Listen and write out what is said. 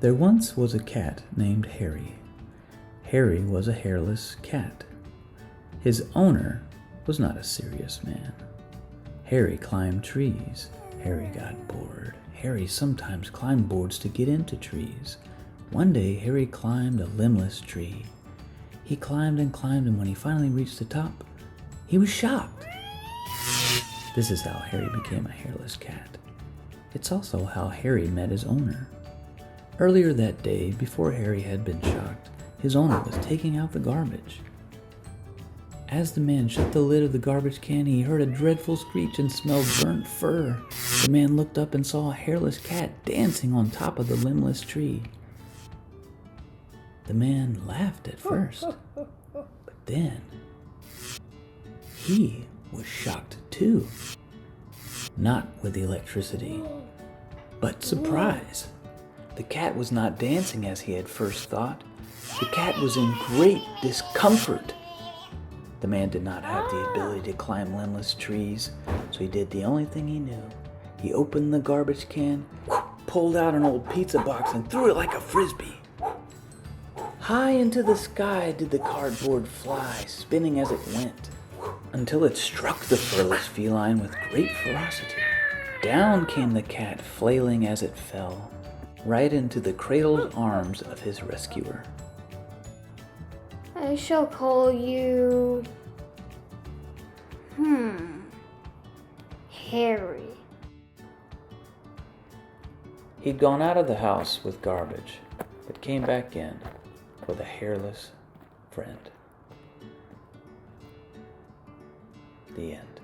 There once was a cat named Harry. Harry was a hairless cat. His owner was not a serious man. Harry climbed trees. Harry got bored. Harry sometimes climbed boards to get into trees. One day, Harry climbed a limbless tree. He climbed, and when he finally reached the top, he was shocked. This is how Harry became a hairless cat. It's also how Harry met his owner. Earlier that day, before Harry had been shocked, his owner was taking out the garbage. As the man shut the lid of the garbage can, he heard a dreadful screech and smelled burnt fur. The man looked up and saw a hairless cat dancing on top of the limbless tree. The man laughed at first, but then he was shocked too. Not with the electricity, but surprise. The cat was not dancing as he had first thought. The cat was in great discomfort. The man did not have the ability to climb limbless trees, so he did the only thing he knew. He opened the garbage can, pulled out an old pizza box, and threw it like a frisbee. High into the sky did the cardboard fly, spinning as it went, until it struck the furless feline with great ferocity. Down came the cat, flailing as it fell, right into the cradled arms of his rescuer. I shall call you... Harry. He'd gone out of the house with garbage, but came back in with a hairless friend. The end.